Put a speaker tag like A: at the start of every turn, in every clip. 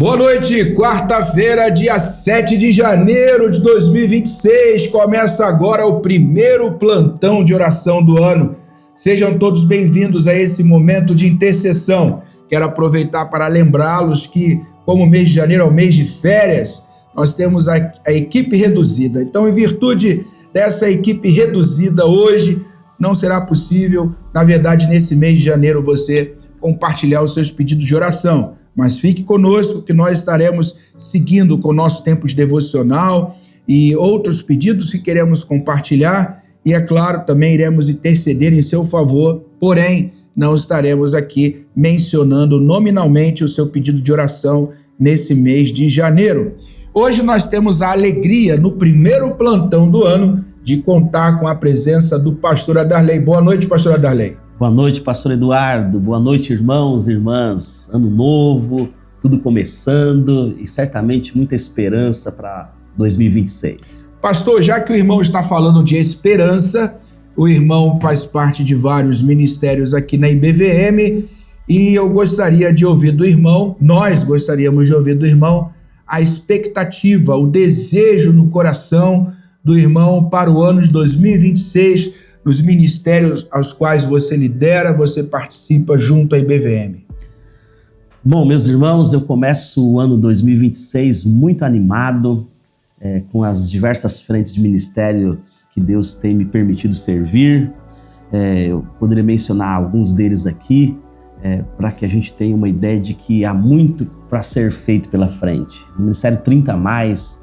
A: Boa noite, quarta-feira, dia 7 de janeiro de 2026, começa agora o primeiro plantão de oração do ano. Sejam todos bem-vindos a esse momento de intercessão. Quero aproveitar para lembrá-los que, como o mês de janeiro é o mês de férias, nós temos a equipe reduzida. Então, em virtude dessa equipe reduzida hoje, não será possível, na verdade, nesse mês de janeiro, você compartilhar os seus pedidos de oração. Mas fique conosco que nós estaremos seguindo com o nosso tempo de devocional e outros pedidos que queremos compartilhar e, é claro, também iremos interceder em seu favor, porém, não estaremos aqui mencionando nominalmente o seu pedido de oração nesse mês de janeiro. Hoje nós temos a alegria, no primeiro plantão do ano, de contar com a presença do pastor Adarley. Boa noite, pastor Adarley.
B: Boa noite, pastor Eduardo. Boa noite, irmãos e irmãs. Ano novo, tudo começando e certamente muita esperança para 2026.
A: Pastor, já que o irmão está falando de esperança, o irmão faz parte de vários ministérios aqui na IBVM e eu gostaria de ouvir do irmão, nós gostaríamos de ouvir do irmão a expectativa, o desejo no coração do irmão para o ano de 2026, nos ministérios aos quais você lidera, você participa junto à IBVM.
B: Bom, meus irmãos, eu começo o ano 2026 muito animado, com as diversas frentes de ministérios que Deus tem me permitido servir. Eu poderia mencionar alguns deles aqui, para que a gente tenha uma ideia de que há muito para ser feito pela frente. No Ministério 30+,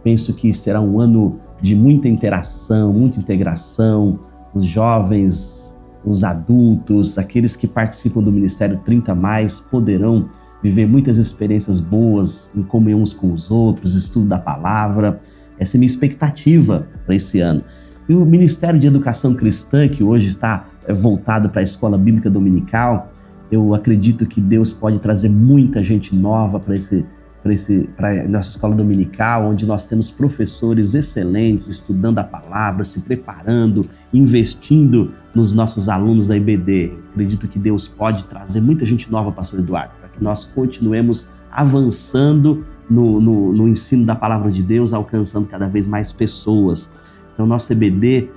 B: penso que será um ano de muita interação, muita integração. Os jovens, os adultos, aqueles que participam do Ministério 30+, poderão viver muitas experiências boas em comunhão uns com os outros, estudo da palavra. Essa é a minha expectativa para esse ano. E o Ministério de Educação Cristã, que hoje está voltado para a Escola Bíblica Dominical, eu acredito que Deus pode trazer muita gente nova para a nossa escola dominical, onde nós temos professores excelentes, estudando a palavra, se preparando, investindo nos nossos alunos da IBD. Acredito que Deus pode trazer muita gente nova, pastor Eduardo, para que nós continuemos avançando no ensino da palavra de Deus, alcançando cada vez mais pessoas. Então, nosso IBD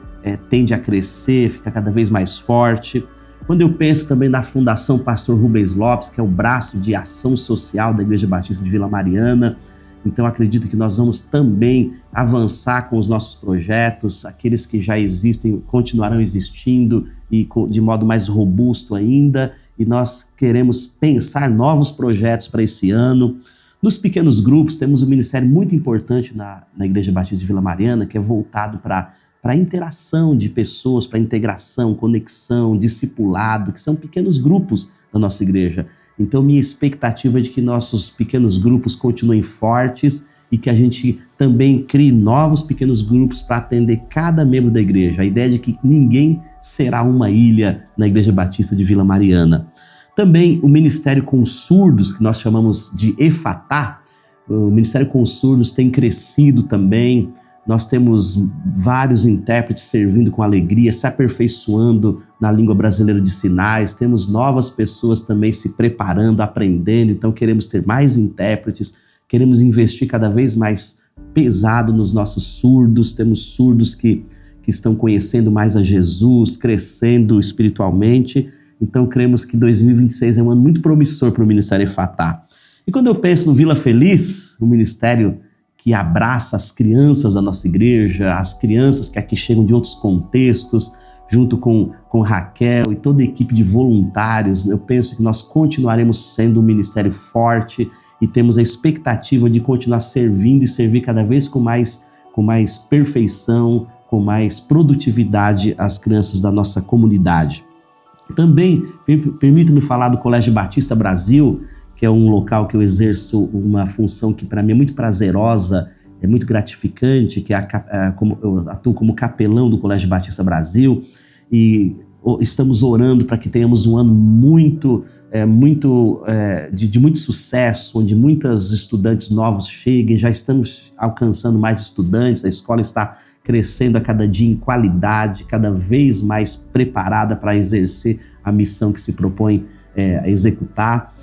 B: tende a crescer, fica cada vez mais forte. Quando eu penso também na Fundação Pastor Rubens Lopes, que é o braço de ação social da Igreja Batista de Vila Mariana, então acredito que nós vamos também avançar com os nossos projetos, aqueles que já existem continuarão existindo e de modo mais robusto ainda, e nós queremos pensar novos projetos para esse ano. Nos pequenos grupos, temos um ministério muito importante na Igreja Batista de Vila Mariana, que é voltado para a interação de pessoas, para a integração, conexão, discipulado, que são pequenos grupos da nossa igreja. Então, minha expectativa é de que nossos pequenos grupos continuem fortes e que a gente também crie novos pequenos grupos para atender cada membro da igreja. A ideia é de que ninguém será uma ilha na Igreja Batista de Vila Mariana. Também o Ministério com Surdos, que nós chamamos de Efatá, o Ministério com Surdos tem crescido também. Nós temos vários intérpretes servindo com alegria, se aperfeiçoando na língua brasileira de sinais. Temos novas pessoas também se preparando, aprendendo. Então queremos ter mais intérpretes, queremos investir cada vez mais pesado nos nossos surdos. Temos surdos que estão conhecendo mais a Jesus, crescendo espiritualmente. Então cremos que 2026 é um ano muito promissor para o Ministério Efatá. E quando eu penso no Vila Feliz, o ministério que abraça as crianças da nossa igreja, as crianças que aqui chegam de outros contextos, junto com Raquel e toda a equipe de voluntários, eu penso que nós continuaremos sendo um ministério forte e temos a expectativa de continuar servindo e servir cada vez com mais perfeição, com mais produtividade as crianças da nossa comunidade. Também, permito-me falar do Colégio Batista Brasil, que é um local que eu exerço uma função que para mim é muito prazerosa, é muito gratificante, que eu atuo como capelão do Colégio Batista Brasil e estamos orando para que tenhamos um ano de muito sucesso, onde muitos estudantes novos cheguem, já estamos alcançando mais estudantes, a escola está crescendo a cada dia em qualidade, cada vez mais preparada para exercer a missão que se propõe a executar.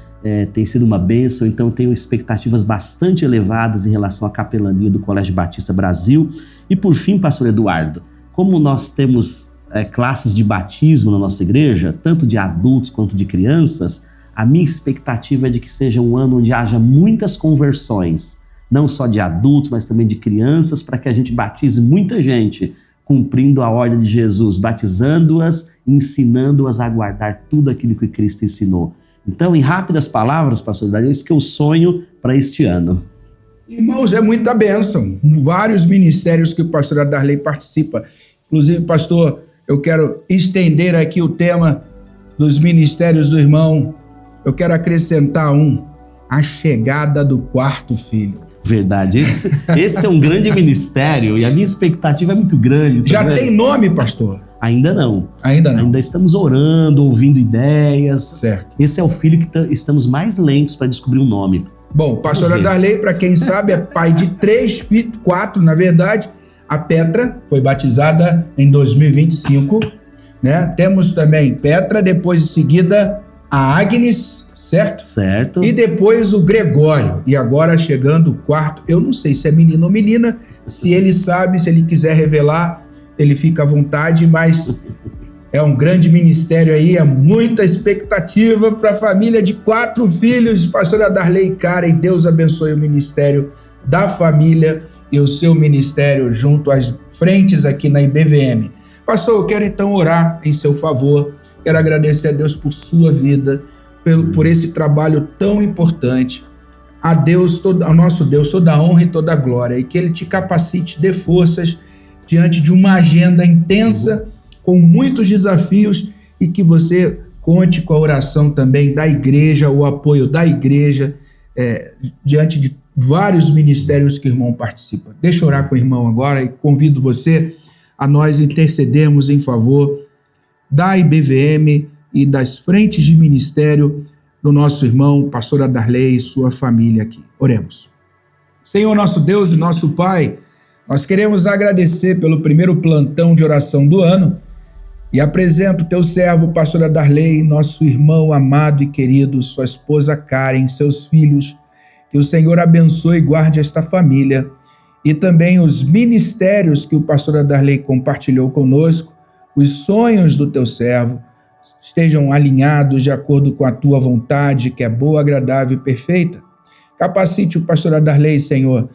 B: tem sido uma bênção, então eu tenho expectativas bastante elevadas em relação à capelania do Colégio Batista Brasil. E por fim, pastor Eduardo, como nós temos classes de batismo na nossa igreja, tanto de adultos quanto de crianças, a minha expectativa é de que seja um ano onde haja muitas conversões, não só de adultos, mas também de crianças, para que a gente batize muita gente, cumprindo a ordem de Jesus, batizando-as, ensinando-as a guardar tudo aquilo que Cristo ensinou. Então, em rápidas palavras, pastor Eduardo, é isso que eu sonho para este ano.
A: Irmãos, é muita bênção. Vários ministérios que o pastor Adarley participa. Inclusive, pastor, eu quero estender aqui o tema dos ministérios do irmão. Eu quero acrescentar a chegada do quarto filho.
B: Verdade, esse é um grande ministério e a minha expectativa é muito grande.
A: Já tem nome, pastor?
B: Ainda não.
A: Ainda não.
B: Ainda estamos orando, ouvindo ideias.
A: Certo.
B: Esse é o filho que estamos mais lentos para descobrir um nome.
A: Bom, o pastor Adarley, para quem sabe, é pai de 4, na verdade. A Petra foi batizada em 2025, né? Temos também Petra, depois em seguida a Agnes, certo?
B: Certo.
A: E depois o Gregório. E agora chegando o quarto. Eu não sei se é menino ou menina. Se ele sabe, se ele quiser revelar, ele fica à vontade, mas é um grande ministério aí, é muita expectativa para a família de 4 filhos, pastor Adarley e Karen. Deus abençoe o ministério da família e o seu ministério junto às frentes aqui na IBVM. Pastor, eu quero então orar em seu favor, quero agradecer a Deus por sua vida, por esse trabalho tão importante. A Deus, ao nosso Deus, toda a honra e toda a glória, e que Ele te capacite, dê forças diante de uma agenda intensa, com muitos desafios, e que você conte com a oração também da igreja, o apoio da igreja, diante de vários ministérios que o irmão participa. Deixa eu orar com o irmão agora e convido você a nós intercedermos em favor da IBVM e das frentes de ministério do nosso irmão, pastor Adarley e sua família aqui. Oremos. Senhor, nosso Deus e nosso Pai, nós queremos agradecer pelo primeiro plantão de oração do ano e apresento teu servo, pastor Adarley, nosso irmão amado e querido, sua esposa Karen, seus filhos. Que o Senhor abençoe e guarde esta família e também os ministérios que o pastor Adarley compartilhou conosco, os sonhos do teu servo estejam alinhados de acordo com a tua vontade, que é boa, agradável e perfeita. Capacite o pastor Adarley, Senhor,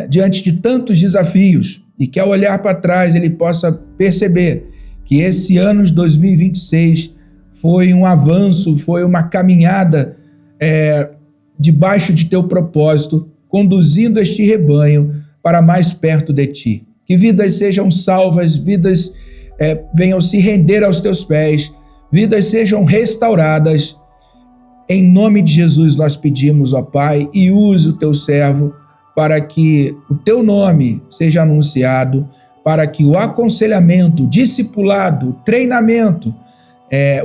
A: diante de tantos desafios, e que ao olhar para trás ele possa perceber que esse ano de 2026 foi um avanço, foi uma caminhada debaixo de teu propósito, conduzindo este rebanho para mais perto de ti. Que vidas sejam salvas, vidas venham se render aos teus pés, vidas sejam restauradas. Em nome de Jesus nós pedimos, ó Pai, e use o teu servo para que o teu nome seja anunciado, para que o aconselhamento, o discipulado, o treinamento,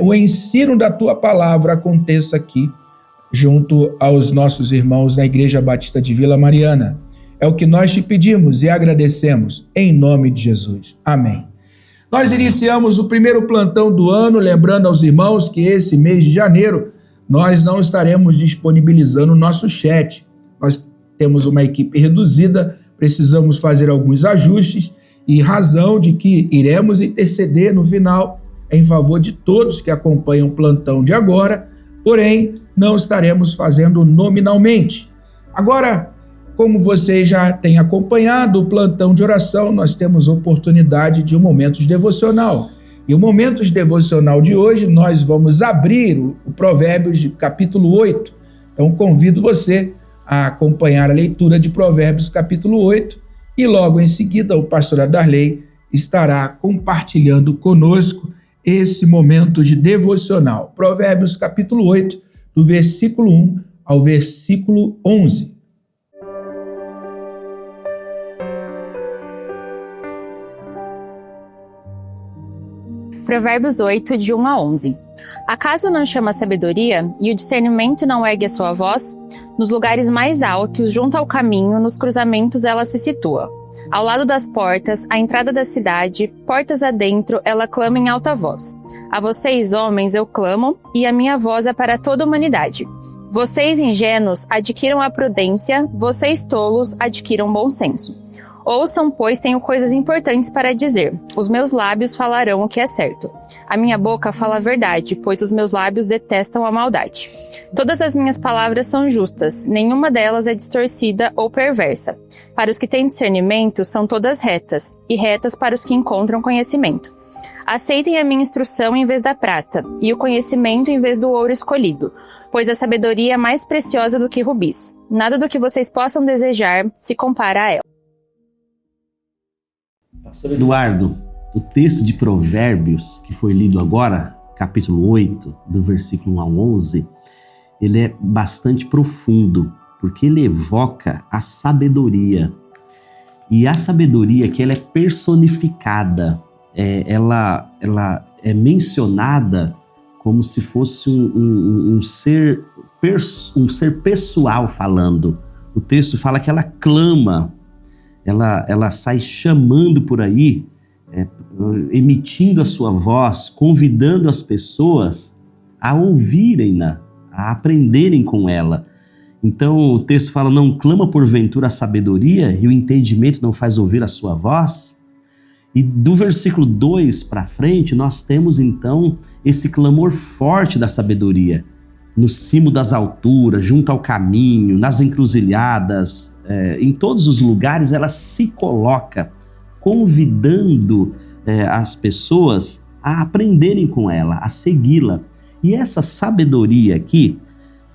A: o ensino da tua palavra aconteça aqui, junto aos nossos irmãos na Igreja Batista de Vila Mariana. É o que nós te pedimos e agradecemos, em nome de Jesus. Amém. Nós iniciamos o primeiro plantão do ano, lembrando aos irmãos que esse mês de janeiro nós não estaremos disponibilizando o nosso chat. Nós temos uma equipe reduzida, precisamos fazer alguns ajustes e razão de que iremos interceder no final em favor de todos que acompanham o plantão de agora, porém não estaremos fazendo nominalmente. Agora, como vocês já têm acompanhado o plantão de oração, nós temos oportunidade de um momento de devocional. E o momento de devocional de hoje, nós vamos abrir o Provérbios de capítulo 8. Então, convido você a acompanhar a leitura de Provérbios capítulo 8 e logo em seguida o pastor Adarley estará compartilhando conosco esse momento de devocional. Provérbios capítulo 8, do versículo 1 ao versículo 11.
C: Provérbios 8, de 1 a 11. Acaso não chama a sabedoria, e o discernimento não ergue a sua voz? Nos lugares mais altos, junto ao caminho, nos cruzamentos ela se situa. Ao lado das portas, à entrada da cidade, portas adentro, ela clama em alta voz. A vocês, homens, eu clamo, e a minha voz é para toda a humanidade. Vocês ingênuos adquiram a prudência, vocês tolos adquiram bom senso. Ouçam, pois tenho coisas importantes para dizer. Os meus lábios falarão o que é certo. A minha boca fala a verdade, pois os meus lábios detestam a maldade. Todas as minhas palavras são justas, nenhuma delas é distorcida ou perversa. Para os que têm discernimento, são todas retas, e retas para os que encontram conhecimento. Aceitem a minha instrução em vez da prata, e o conhecimento em vez do ouro escolhido, pois a sabedoria é mais preciosa do que rubis. Nada do que vocês possam desejar se compara a ela.
B: Pastor Eduardo, o texto de Provérbios que foi lido agora, capítulo 8, do versículo 1 ao 11, ele é bastante profundo, porque ele evoca a sabedoria. E a sabedoria que ela é personificada, ela é mencionada como se fosse um ser pessoal falando. O texto fala que ela clama, ela sai chamando por aí, emitindo a sua voz, convidando as pessoas a ouvirem-na, a aprenderem com ela. Então o texto fala, não clama porventura a sabedoria e o entendimento não faz ouvir a sua voz? E do versículo 2 para frente, nós temos então esse clamor forte da sabedoria. No cimo das alturas, junto ao caminho, nas encruzilhadas, em todos os lugares ela se coloca, convidando as pessoas a aprenderem com ela, a segui-la. E essa sabedoria aqui,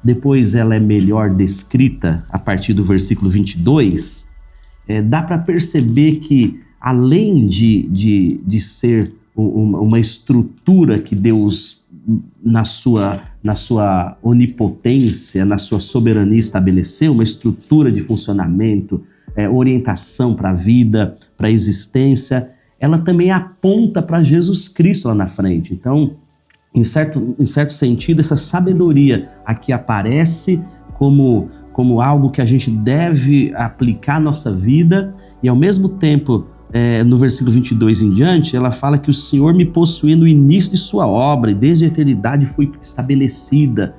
B: depois ela é melhor descrita a partir do versículo 22, dá para perceber que além de ser uma estrutura que Deus, na sua onipotência, na sua soberania estabeleceu, uma estrutura de funcionamento, orientação para a vida, para a existência, ela também aponta para Jesus Cristo lá na frente. Então, em certo sentido, essa sabedoria aqui aparece como algo que a gente deve aplicar à nossa vida e, ao mesmo tempo, no versículo 22 em diante, ela fala que o Senhor me possuía no início de sua obra e desde a eternidade foi estabelecida.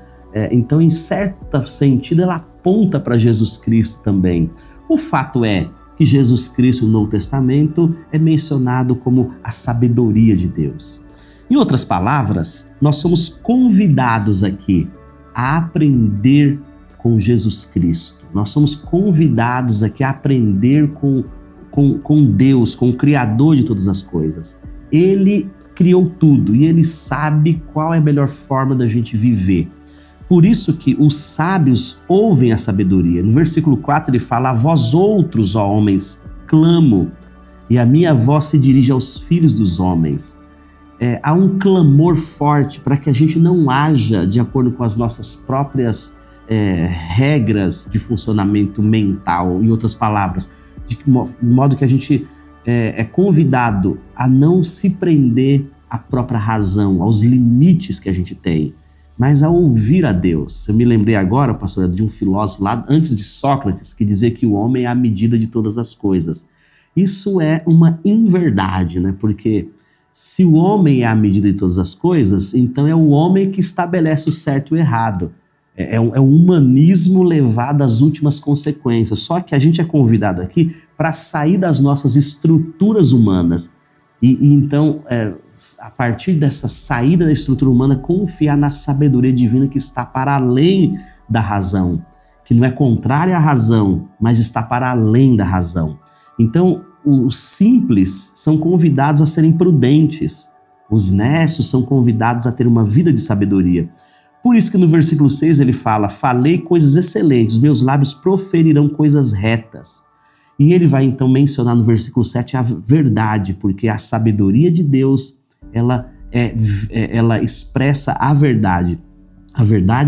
B: Então, em certo sentido, ela aponta para Jesus Cristo também. O fato é que Jesus Cristo no Novo Testamento é mencionado como a sabedoria de Deus. Em outras palavras, nós somos convidados aqui a aprender com Jesus Cristo. Nós somos convidados aqui a aprender com Deus, com o Criador de todas as coisas. Ele criou tudo e Ele sabe qual é a melhor forma da gente viver. Por isso que os sábios ouvem a sabedoria. No versículo 4 ele fala, a vós outros, ó homens, clamo, e a minha voz se dirige aos filhos dos homens. Há um clamor forte para que a gente não haja de acordo com as nossas próprias regras de funcionamento mental, em outras palavras, de modo que a gente é convidado a não se prender à própria razão, aos limites que a gente tem, mas a ouvir a Deus. Eu me lembrei agora, pastor, de um filósofo lá antes de Sócrates, que dizia que o homem é a medida de todas as coisas. Isso é uma inverdade, né? Porque se o homem é a medida de todas as coisas, então é o homem que estabelece o certo e o errado. É um humanismo levado às últimas consequências. Só que a gente é convidado aqui para sair das nossas estruturas humanas. E então, a partir dessa saída da estrutura humana, confiar na sabedoria divina que está para além da razão. Que não é contrária à razão, mas está para além da razão. Então, os simples são convidados a serem prudentes. Os nestos são convidados a ter uma vida de sabedoria. Por isso que no versículo 6 ele fala, falei coisas excelentes, meus lábios proferirão coisas retas. E ele vai então mencionar no versículo 7 a verdade, porque a sabedoria de Deus, ela expressa a verdade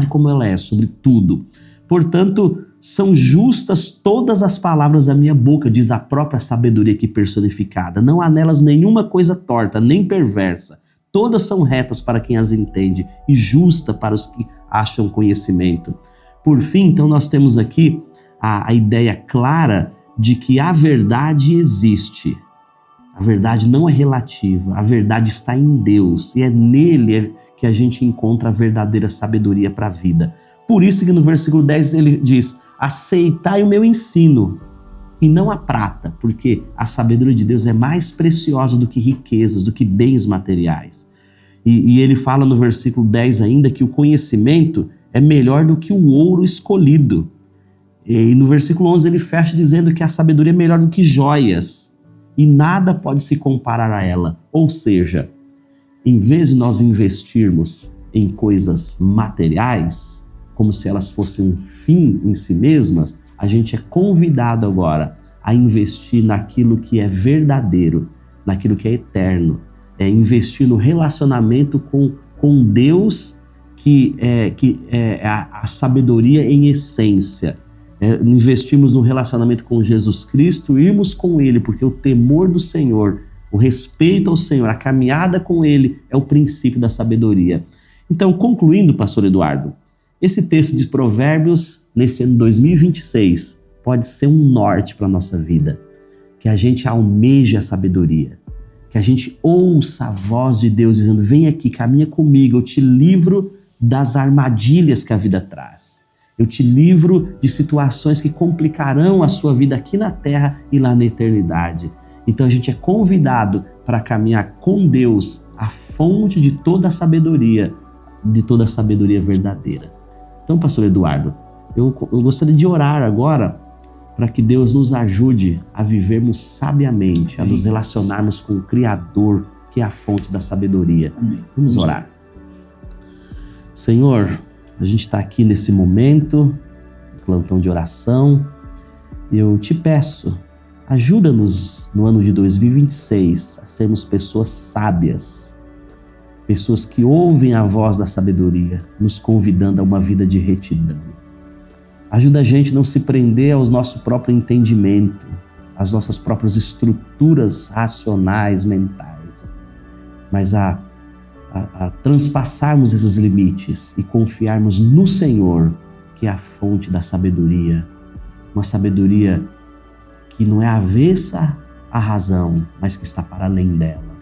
B: como ela é, sobre tudo. Portanto, são justas todas as palavras da minha boca, diz a própria sabedoria aqui personificada. Não há nelas nenhuma coisa torta, nem perversa. Todas são retas para quem as entende e justa para os que acham conhecimento. Por fim, então, nós temos aqui a ideia clara de que a verdade existe. A verdade não é relativa, a verdade está em Deus e é nele que a gente encontra a verdadeira sabedoria para a vida. Por isso que no versículo 10 ele diz: aceitai o meu ensino e não a prata, porque a sabedoria de Deus é mais preciosa do que riquezas, do que bens materiais. E ele fala no versículo 10 ainda que o conhecimento é melhor do que o ouro escolhido. E no versículo 11 ele fecha dizendo que a sabedoria é melhor do que joias e nada pode se comparar a ela. Ou seja, em vez de nós investirmos em coisas materiais, como se elas fossem um fim em si mesmas, a gente é convidado agora a investir naquilo que é verdadeiro, naquilo que é eterno, investir no relacionamento com Deus, que é a sabedoria em essência. Investirmos no relacionamento com Jesus Cristo, irmos com Ele, porque o temor do Senhor, o respeito ao Senhor, a caminhada com Ele é o princípio da sabedoria. Então, concluindo, pastor Eduardo, esse texto de Provérbios, nesse ano 2026, pode ser um norte para a nossa vida, que a gente almeje a sabedoria, que a gente ouça a voz de Deus dizendo: vem aqui, caminha comigo, eu te livro das armadilhas que a vida traz. Eu te livro de situações que complicarão a sua vida aqui na terra e lá na eternidade. Então a gente é convidado para caminhar com Deus, a fonte de toda a sabedoria verdadeira. Então, pastor Eduardo, eu gostaria de orar agora para que Deus nos ajude a vivermos sabiamente, a nos relacionarmos com o Criador, que é a fonte da sabedoria. Vamos orar. Senhor, a gente está aqui nesse momento, plantão de oração, e eu te peço, ajuda-nos no ano de 2026 a sermos pessoas sábias, pessoas que ouvem a voz da sabedoria, nos convidando a uma vida de retidão. Ajuda a gente a não se prender ao nosso próprio entendimento, às nossas próprias estruturas racionais, mentais, mas a transpassarmos esses limites e confiarmos no Senhor, que é a fonte da sabedoria. Uma sabedoria que não é avessa à razão, mas que está para além dela.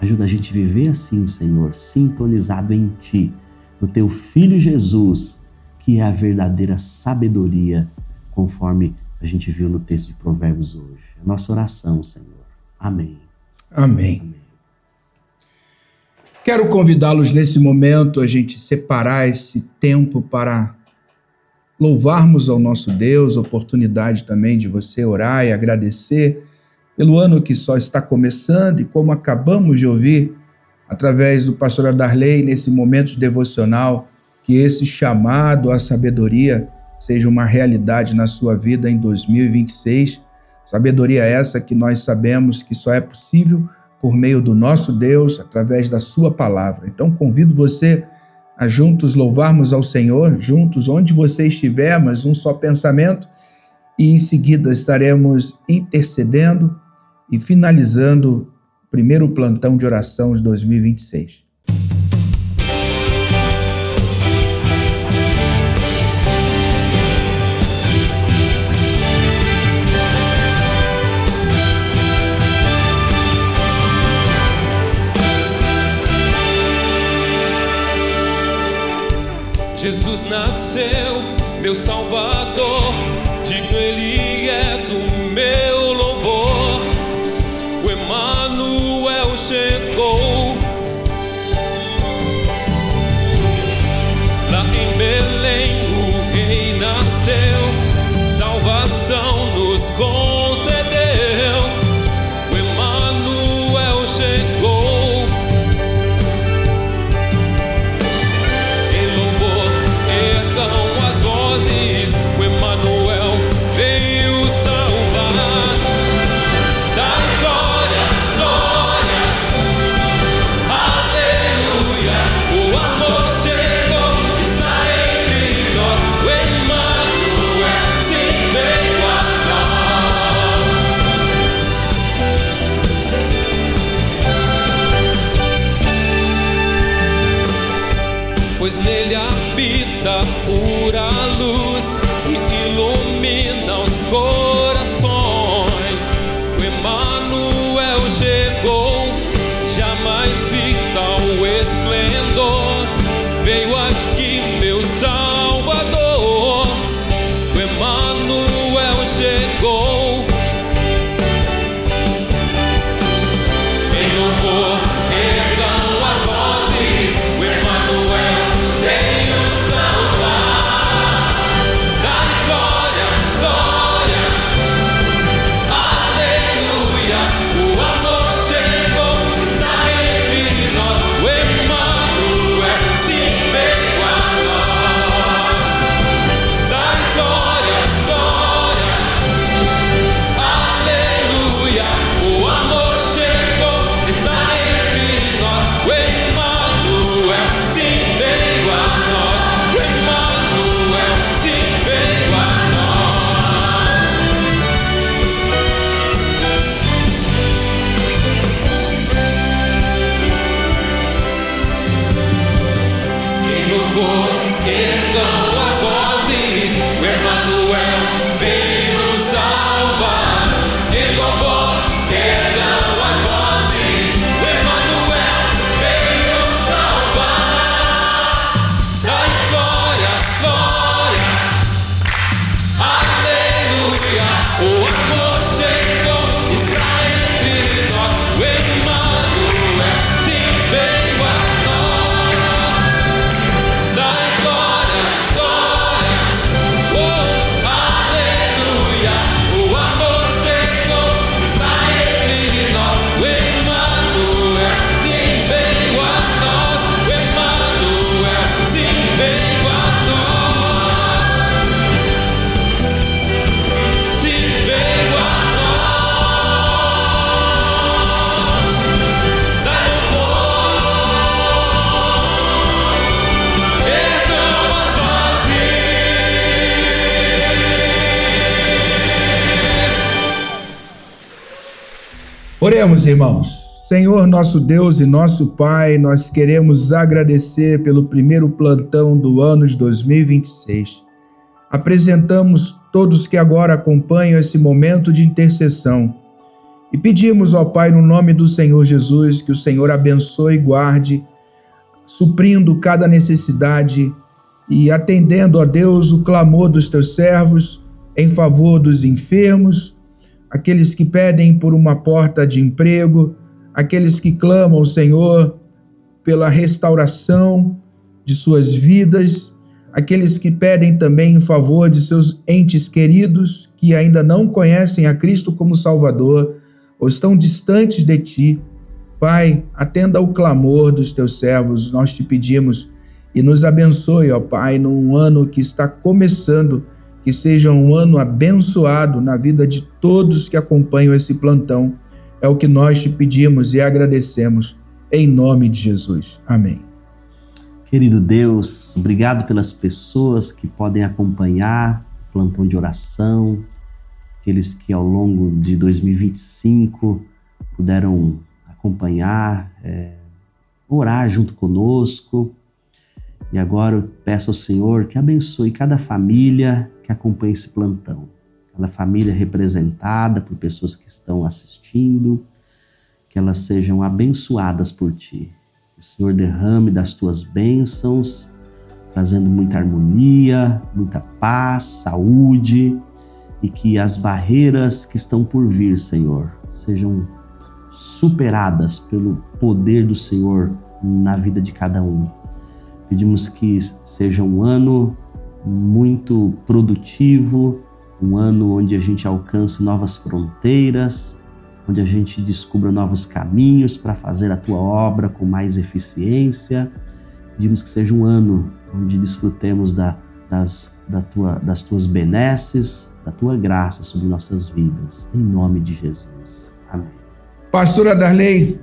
B: Ajuda a gente a viver assim, Senhor, sintonizado em Ti, no Teu Filho Jesus, que é a verdadeira sabedoria, conforme a gente viu no texto de Provérbios hoje. É a nossa oração, Senhor. Amém.
A: Amém. Amém. Quero convidá-los nesse momento a gente separar esse tempo para louvarmos ao nosso Deus, oportunidade também de você orar e agradecer pelo ano que só está começando e como acabamos de ouvir através do pastor Adarley nesse momento devocional, que esse chamado à sabedoria seja uma realidade na sua vida em 2026. Sabedoria essa que nós sabemos que só é possível por meio do nosso Deus, através da sua palavra. Então convido você a juntos louvarmos ao Senhor, juntos, onde você estiver, mas um só pensamento, e em seguida estaremos intercedendo e finalizando o primeiro plantão de oração de 2026.
D: Jesus nasceu, meu Salvador, digo Ele é do meu louvor. O Emanuel chegou, lá em Belém o Rei nasceu, salvação nos concedeu. O Emanuel chegou. Chegou, está entre nós, o Emanuel, sim, veio a
A: Oremos, irmãos. Senhor, nosso Deus e nosso Pai, nós queremos agradecer pelo primeiro plantão do ano de 2026. Apresentamos todos que agora acompanham esse momento de intercessão e pedimos ao Pai, no nome do Senhor Jesus, que o Senhor abençoe e guarde, suprindo cada necessidade e atendendo, ó Deus, o clamor dos teus servos em favor dos enfermos, aqueles que pedem por uma porta de emprego, aqueles que clamam, Senhor, pela restauração de suas vidas, aqueles que pedem também em favor de seus entes queridos que ainda não conhecem a Cristo como Salvador ou estão distantes de Ti. Pai, atenda ao clamor dos Teus servos, nós Te pedimos, e nos abençoe, ó Pai, num ano que está começando, que seja um ano abençoado na vida de todos que acompanham esse plantão. É o que nós Te pedimos e agradecemos, em nome de Jesus. Amém.
B: Querido Deus, obrigado pelas pessoas que podem acompanhar o plantão de oração, aqueles que ao longo de 2025 puderam acompanhar, orar junto conosco. E agora eu peço ao Senhor que abençoe cada família que acompanha esse plantão. Cada família representada por pessoas que estão assistindo, que elas sejam abençoadas por Ti. O Senhor derrame das Tuas bênçãos, trazendo muita harmonia, muita paz, saúde, e que as barreiras que estão por vir, Senhor, sejam superadas pelo poder do Senhor na vida de cada um. Pedimos que seja um ano muito produtivo, um ano onde a gente alcance novas fronteiras, onde a gente descubra novos caminhos para fazer a Tua obra com mais eficiência. Pedimos que seja um ano onde desfrutemos das Tuas benesses, da Tua graça sobre nossas vidas. Em nome de Jesus. Amém.
A: Pastora Darley,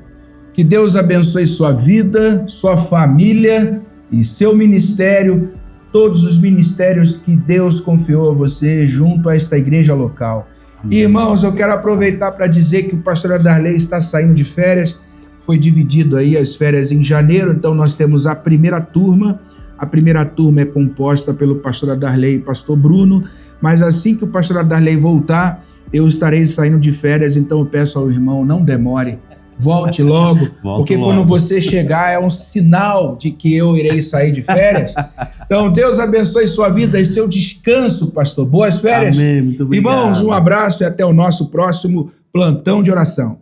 A: que Deus abençoe sua vida, sua família e seu ministério, todos os ministérios que Deus confiou a você junto a esta igreja local. Amém. Irmãos, eu quero aproveitar para dizer que o pastor Darley está saindo de férias, foi dividido aí as férias em janeiro, então nós temos a primeira turma. A primeira turma é composta pelo pastor Darley e pastor Bruno, mas assim que o pastor Darley voltar, eu estarei saindo de férias, então eu peço ao irmão, não demore, volte logo, porque quando você chegar é um sinal de que eu irei sair de férias. Então, Deus abençoe sua vida e seu descanso, pastor. Boas férias.
B: Amém, muito obrigado.
A: Irmãos, um abraço e até o nosso próximo plantão de oração.